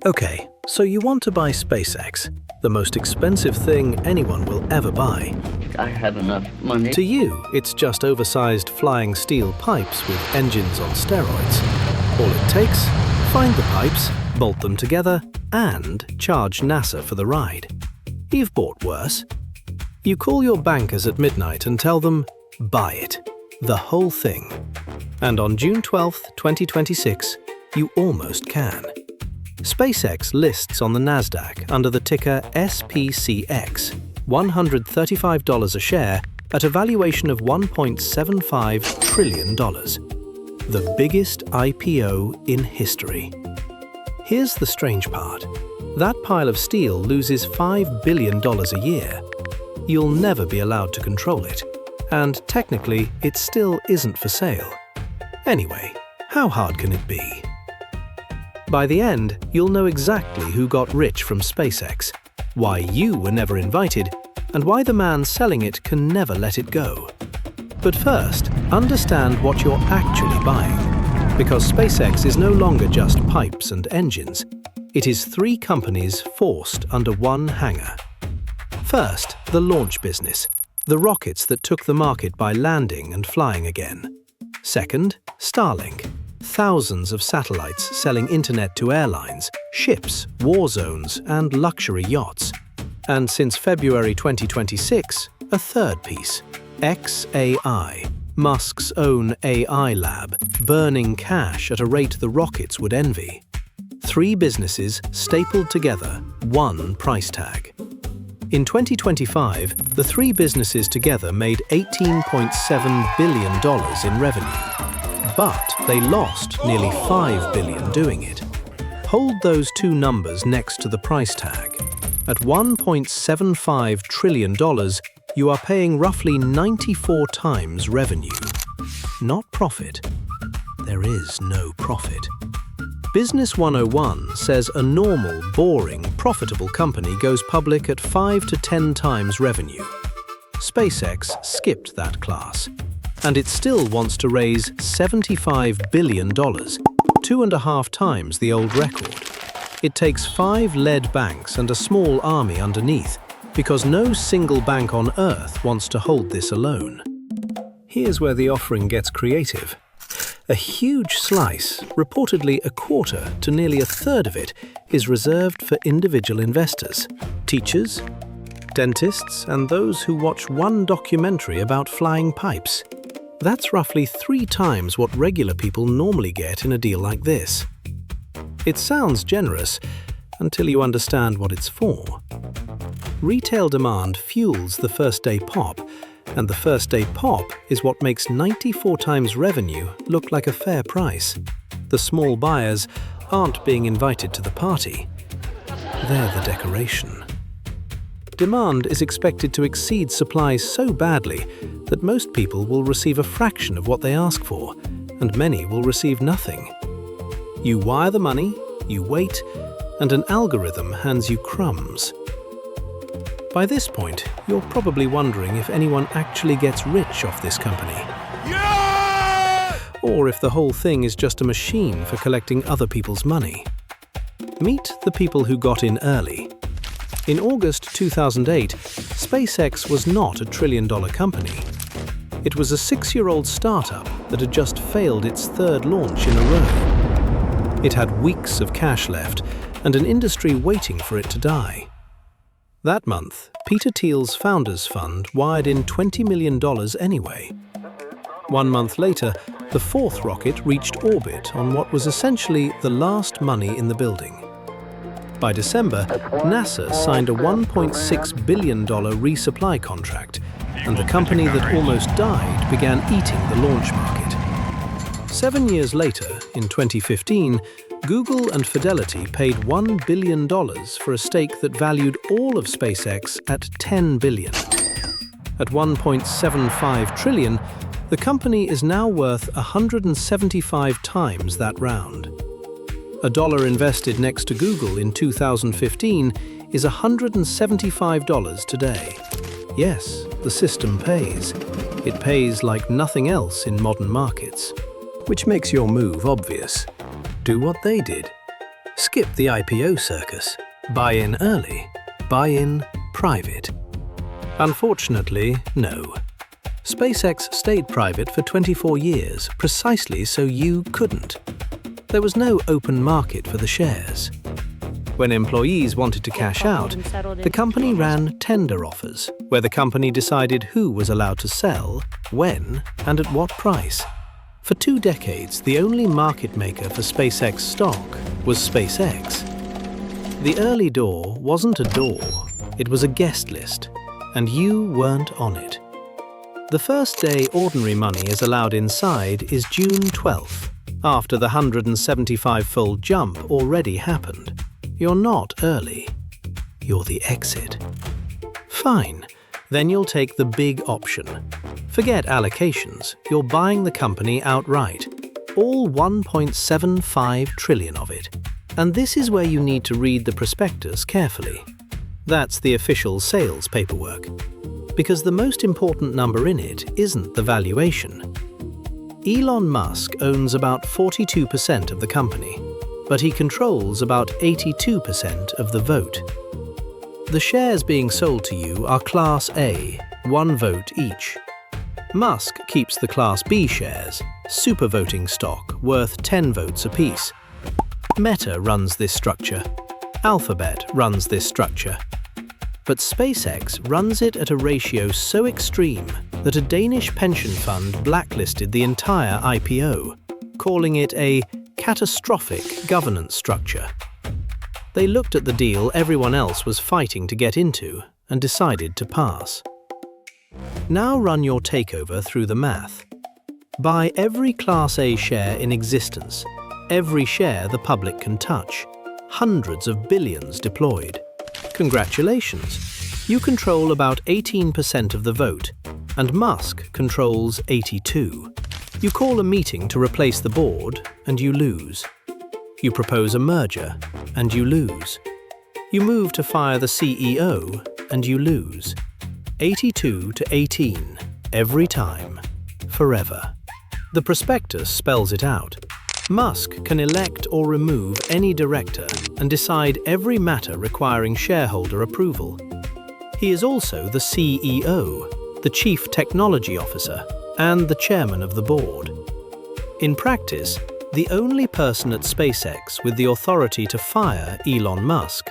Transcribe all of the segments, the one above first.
Okay, so you want to buy SpaceX, the most expensive thing anyone will ever buy. I have enough money. To you, it's just oversized flying steel pipes with engines on steroids. All it takes, find the pipes, bolt them together, and charge NASA for the ride. You've bought worse. You call your bankers at midnight and tell them, buy it, the whole thing. And on June 12, 2026, you almost can. SpaceX lists on the Nasdaq under the ticker SPCX, $135 a share at a valuation of $1.75 trillion. The biggest IPO in history. Here's the strange part. That pile of steel loses $5 billion a year. You'll never be allowed to control it. And technically, it still isn't for sale. Anyway, how hard can it be? By the end, you'll know exactly who got rich from SpaceX, why you were never invited, and why the man selling it can never let it go. But first, understand what you're actually buying, because SpaceX is no longer just pipes and engines. It is 3 companies forced under one hangar. First, the launch business, the rockets that took the market by landing and flying again. Second, Starlink. Thousands of satellites selling internet to airlines, ships, war zones, and luxury yachts. And since February 2026, a third piece, xAI, Musk's own AI lab, burning cash at a rate the rockets would envy. 3 businesses stapled together, one price tag. In 2025, the 3 businesses together made $18.7 billion in revenue. But they lost nearly $5 billion doing it. Hold those 2 numbers next to the price tag. At $1.75 trillion, you are paying roughly 94 times revenue. Not profit. There is no profit. Business 101 says a normal, boring, profitable company goes public at 5 to 10 times revenue. SpaceX skipped that class. And it still wants to raise $75 billion, 2.5 times the old record. It takes 5 lead banks and a small army underneath, because no single bank on Earth wants to hold this alone. Here's where the offering gets creative. A huge slice, reportedly a quarter to nearly a third of it, is reserved for individual investors, teachers, dentists, and those who watch one documentary about flying pipes. That's roughly 3 times what regular people normally get in a deal like this. It sounds generous until you understand what it's for. Retail demand fuels the first-day pop, and the first-day pop is what makes 94 times revenue look like a fair price. The small buyers aren't being invited to the party. They're the decoration. Demand is expected to exceed supply so badly that most people will receive a fraction of what they ask for, and many will receive nothing. You wire the money, you wait, and an algorithm hands you crumbs. By this point, you're probably wondering if anyone actually gets rich off this company. Yeah! Or if the whole thing is just a machine for collecting other people's money. Meet the people who got in early. In August 2008, SpaceX was not a trillion-dollar company. It was a 6-year-old startup that had just failed its 3rd launch in a row. It had weeks of cash left and an industry waiting for it to die. That month, Peter Thiel's Founders Fund wired in $20 million anyway. 1 month later, the 4th rocket reached orbit on what was essentially the last money in the building. By December, NASA signed a $1.6 billion resupply contract, and the company that almost died began eating the launch market. 7 years later, in 2015, Google and Fidelity paid $1 billion for a stake that valued all of SpaceX at $10 billion. At $1.75 trillion, the company is now worth 175 times that round. $1 invested next to Google in 2015 is $175 today. Yes, the system pays. It pays like nothing else in modern markets. Which makes your move obvious. Do what they did. Skip the IPO circus. Buy in early. Buy in private. Unfortunately, no. SpaceX stayed private for 24 years, precisely so you couldn't. There was no open market for the shares. When employees wanted to cash out, the company ran tender offers, where the company decided who was allowed to sell, when, and at what price. For 2 decades, the only market maker for SpaceX stock was SpaceX. The early door wasn't a door, it was a guest list, and you weren't on it. The first day ordinary money is allowed inside is June 12th, after the 175-fold jump already happened. You're not early. You're the exit. Fine, then you'll take the big option. Forget allocations, you're buying the company outright. All 1.75 trillion of it. And this is where you need to read the prospectus carefully. That's the official sales paperwork. Because the most important number in it isn't the valuation. Elon Musk owns about 42% of the company, but he controls about 82% of the vote. The shares being sold to you are Class A, 1 vote each. Musk keeps the Class B shares, super voting stock, worth 10 votes apiece. Meta runs this structure. Alphabet runs this structure. But SpaceX runs it at a ratio so extreme that a Danish pension fund blacklisted the entire IPO, calling it a catastrophic governance structure. They looked at the deal everyone else was fighting to get into and decided to pass. Now run your takeover through the math. Buy every Class A share in existence, every share the public can touch, hundreds of billions deployed. Congratulations, you control about 18% of the vote, and Musk controls 82%. You call a meeting to replace the board, and you lose. You propose a merger, and you lose. You move to fire the CEO, and you lose. 82 to 18, every time, forever. The prospectus spells it out. Musk can elect or remove any director and decide every matter requiring shareholder approval. He is also the CEO, the Chief Technology Officer, and the Chairman of the Board. In practice, the only person at SpaceX with the authority to fire Elon Musk,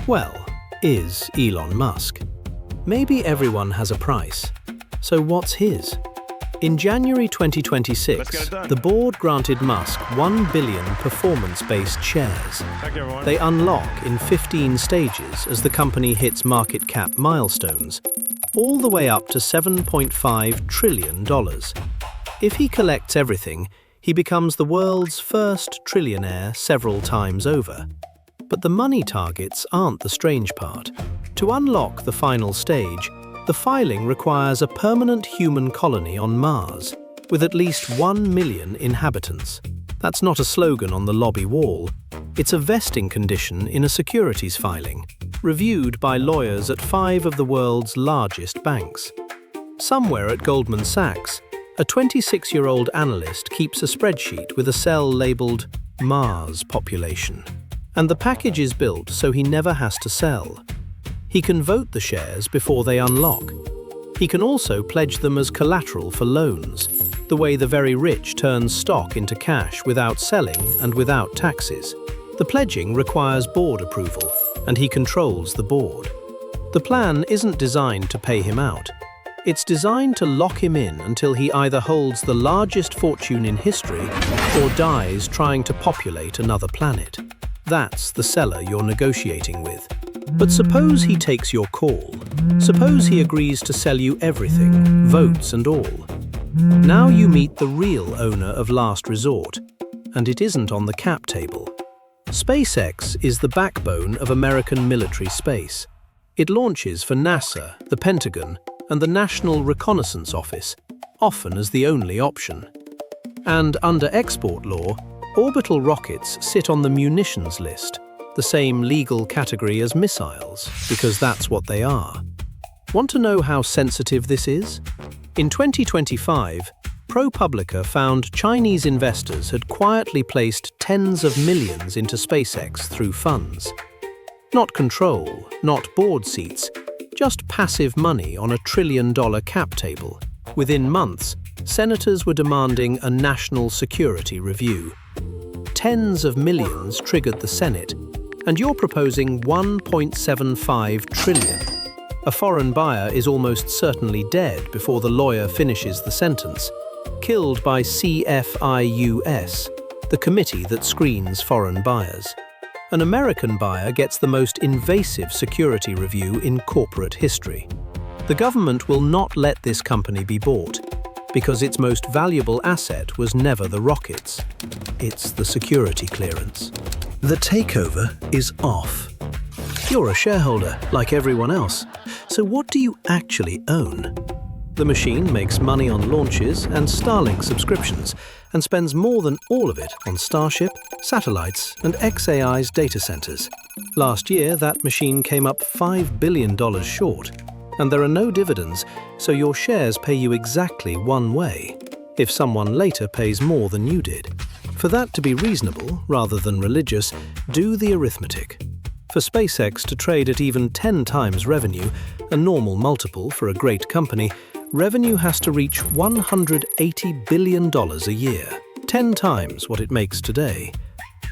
well, is Elon Musk. Maybe everyone has a price. So what's his? In January 2026, the board granted Musk 1 billion performance-based shares. They unlock in 15 stages as the company hits market cap milestones, all the way up to $7.5 trillion. If he collects everything, he becomes the world's first trillionaire several times over. But the money targets aren't the strange part. To unlock the final stage, the filing requires a permanent human colony on Mars, with at least 1 million inhabitants. That's not a slogan on the lobby wall. It's a vesting condition in a securities filing, reviewed by lawyers at 5 of the world's largest banks. Somewhere at Goldman Sachs, a 26-year-old analyst keeps a spreadsheet with a cell labeled Mars population. And the package is built so he never has to sell. He can vote the shares before they unlock. He can also pledge them as collateral for loans, the way the very rich turn stock into cash without selling and without taxes. The pledging requires board approval, and he controls the board. The plan isn't designed to pay him out. It's designed to lock him in until he either holds the largest fortune in history or dies trying to populate another planet. That's the seller you're negotiating with. But suppose he takes your call. Suppose he agrees to sell you everything, votes and all. Now you meet the real owner of last resort, and it isn't on the cap table. SpaceX is the backbone of American military space. It launches for NASA, the Pentagon, and the National Reconnaissance Office, often as the only option. And under export law, orbital rockets sit on the munitions list, the same legal category as missiles, because that's what they are. Want to know how sensitive this is? In 2025, ProPublica found Chinese investors had quietly placed tens of millions into SpaceX through funds. Not control, not board seats, just passive money on a trillion-dollar cap table. Within months, senators were demanding a national security review. Tens of millions triggered the Senate, and you're proposing 1.75 trillion. A foreign buyer is almost certainly dead before the lawyer finishes the sentence, killed by CFIUS, the committee that screens foreign buyers. An American buyer gets the most invasive security review in corporate history. The government will not let this company be bought, because its most valuable asset was never the rockets. It's the security clearance. The takeover is off. You're a shareholder, like everyone else. So what do you actually own? The machine makes money on launches and Starlink subscriptions, and spends more than all of it on Starship, satellites, and xAI's data centers. Last year, that machine came up $5 billion short. And there are no dividends, so your shares pay you exactly one way, if someone later pays more than you did. For that to be reasonable, rather than religious, do the arithmetic. For SpaceX to trade at even 10 times revenue, a normal multiple for a great company, revenue has to reach $180 billion a year, 10 times what it makes today.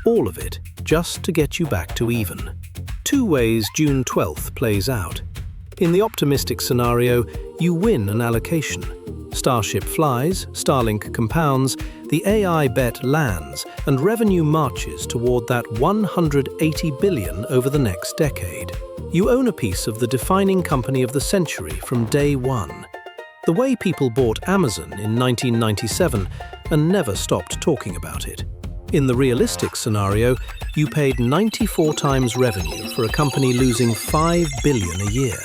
All of it just to get you back to even. Two ways June 12th plays out. In the optimistic scenario, you win an allocation. Starship flies, Starlink compounds, the AI bet lands, and revenue marches toward that $180 billion over the next decade. You own a piece of the defining company of the century from day one. The way people bought Amazon in 1997 and never stopped talking about it. In the realistic scenario, you paid 94 times revenue for a company losing $5 billion a year.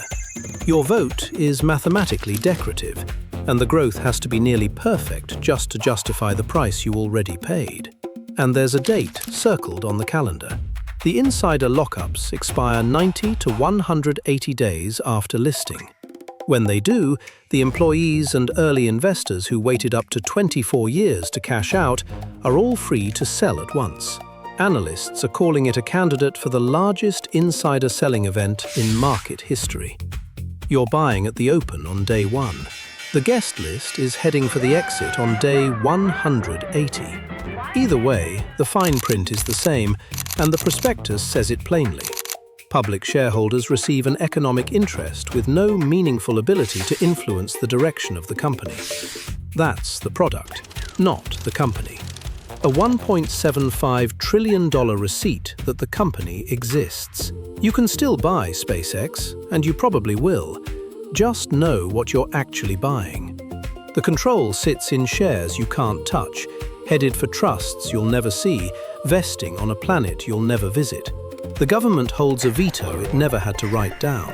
Your vote is mathematically decorative, and the growth has to be nearly perfect just to justify the price you already paid. And there's a date circled on the calendar. The insider lockups expire 90 to 180 days after listing. When they do, the employees and early investors who waited up to 24 years to cash out are all free to sell at once. Analysts are calling it a candidate for the largest insider selling event in market history. You're buying at the open on day one. The guest list is heading for the exit on day 180. Either way, the fine print is the same, and the prospectus says it plainly. Public shareholders receive an economic interest with no meaningful ability to influence the direction of the company. That's the product, not the company. A $1.75 trillion receipt that the company exists. You can still buy SpaceX, and you probably will. Just know what you're actually buying. The control sits in shares you can't touch, headed for trusts you'll never see, vesting on a planet you'll never visit. The government holds a veto it never had to write down.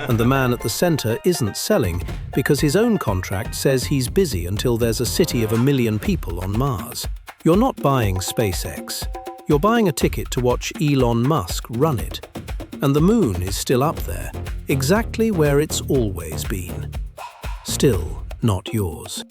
And the man at the center isn't selling because his own contract says he's busy until there's a city of 1 million people on Mars. You're not buying SpaceX. You're buying a ticket to watch Elon Musk run it. And the moon is still up there, exactly where it's always been. Still not yours.